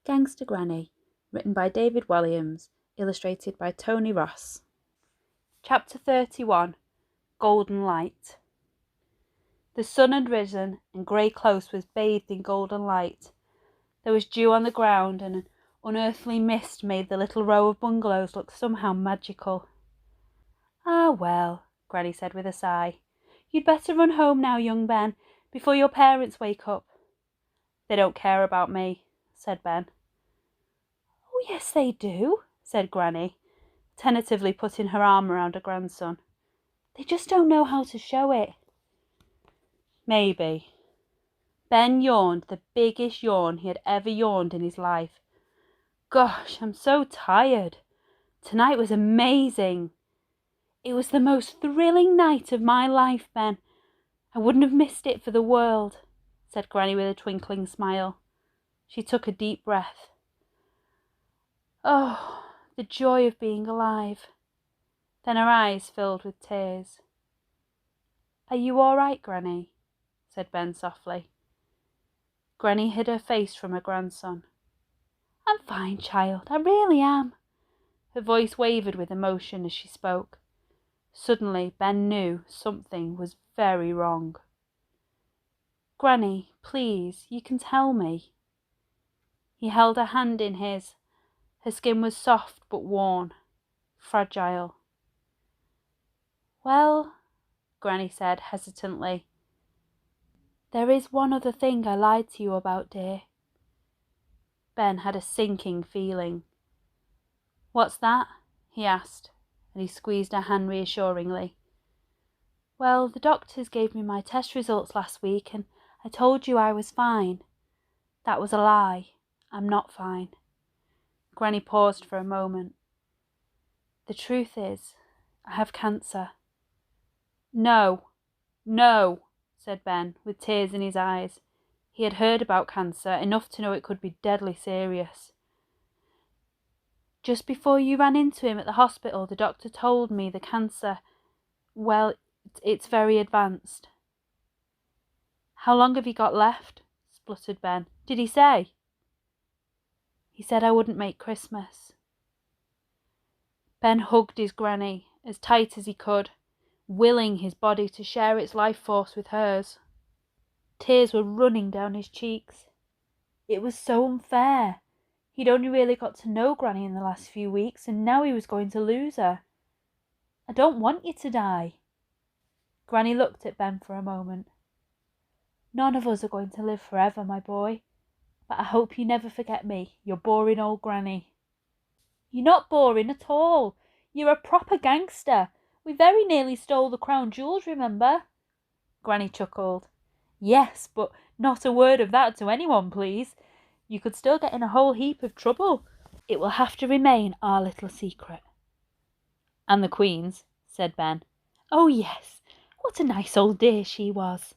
Gangsta Granny, written by David Walliams, illustrated by Tony Ross. Chapter 31. Golden Light. The sun had risen, and Grey Close was bathed in golden light. There was dew on the ground, and an unearthly mist made the little row of bungalows look somehow magical. "Ah, well," Granny said with a sigh, "you'd better run home now, young Ben, before your parents wake up." "They don't care about me," said Ben. "Oh, yes, they do," said Granny, tentatively putting her arm around her grandson. "They just don't know how to show it." "Maybe." Ben yawned the biggest yawn he had ever yawned in his life. "Gosh, I'm so tired. Tonight was amazing. It was the most thrilling night of my life, Ben. I wouldn't have missed it for the world," said Granny with a twinkling smile. She took a deep breath. "Oh, the joy of being alive." Then her eyes filled with tears. "Are you all right, Granny?" said Ben softly. Granny hid her face from her grandson. "I'm fine, child, I really am." Her voice wavered with emotion as she spoke. Suddenly Ben knew something was very wrong. "Granny, please, you can tell me." He held her hand in his. Her skin was soft but worn, fragile. "Well," Granny said hesitantly, "there is one other thing I lied to you about, dear." Ben had a sinking feeling. "What's that?" he asked, and he squeezed her hand reassuringly. "Well, the doctors gave me my test results last week, and I told you I was fine. That was a lie. I'm not fine." Granny paused for a moment. "The truth is, I have cancer." "No, no," said Ben, with tears in his eyes. He had heard about cancer, enough to know it could be deadly serious. "Just before you ran into him at the hospital, the doctor told me the cancer, well, it's very advanced." "How long have you got left?" spluttered Ben. "Did he say?" "He said I wouldn't make Christmas." Ben hugged his Granny as tight as he could, willing his body to share its life force with hers. Tears were running down his cheeks. It was so unfair. He'd only really got to know Granny in the last few weeks, and now he was going to lose her. "I don't want you to die." Granny looked at Ben for a moment. "None of us are going to live forever, my boy. But I hope you never forget me, your boring old Granny." "You're not boring at all. You're a proper gangster. We very nearly stole the crown jewels, remember?" Granny chuckled. "Yes, but not a word of that to anyone, please. You could still get in a whole heap of trouble. It will have to remain our little secret." "And the Queen's," said Ben. "Oh, yes. What a nice old dear she was."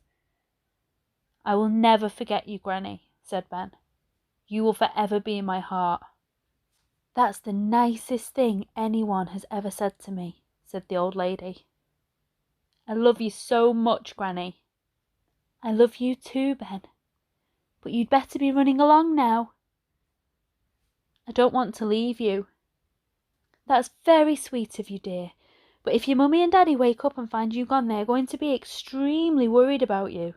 "I will never forget you, Granny," said Ben. "You will forever be in my heart." "That's the nicest thing anyone has ever said to me," said the old lady. "I love you so much, Granny." "I love you too, Ben. But you'd better be running along now." "I don't want to leave you." "That's very sweet of you, dear. But if your mummy and daddy wake up and find you gone, they're going to be extremely worried about you."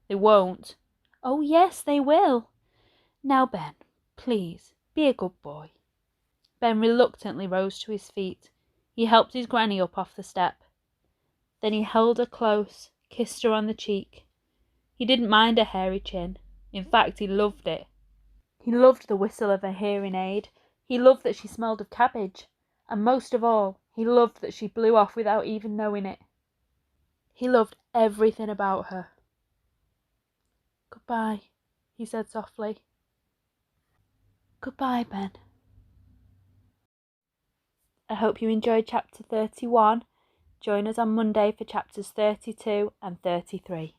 "They won't." "Oh, yes, they will. Now, Ben, please, be a good boy." Ben reluctantly rose to his feet. He helped his Granny up off the step. Then he held her close, kissed her on the cheek. He didn't mind her hairy chin. In fact, he loved it. He loved the whistle of her hearing aid. He loved that she smelled of cabbage. And most of all, he loved that she blew off without even knowing it. He loved everything about her. "Goodbye," he said softly. "Goodbye, Ben." I hope you enjoyed chapter 31. Join us on Monday for chapters 32 and 33.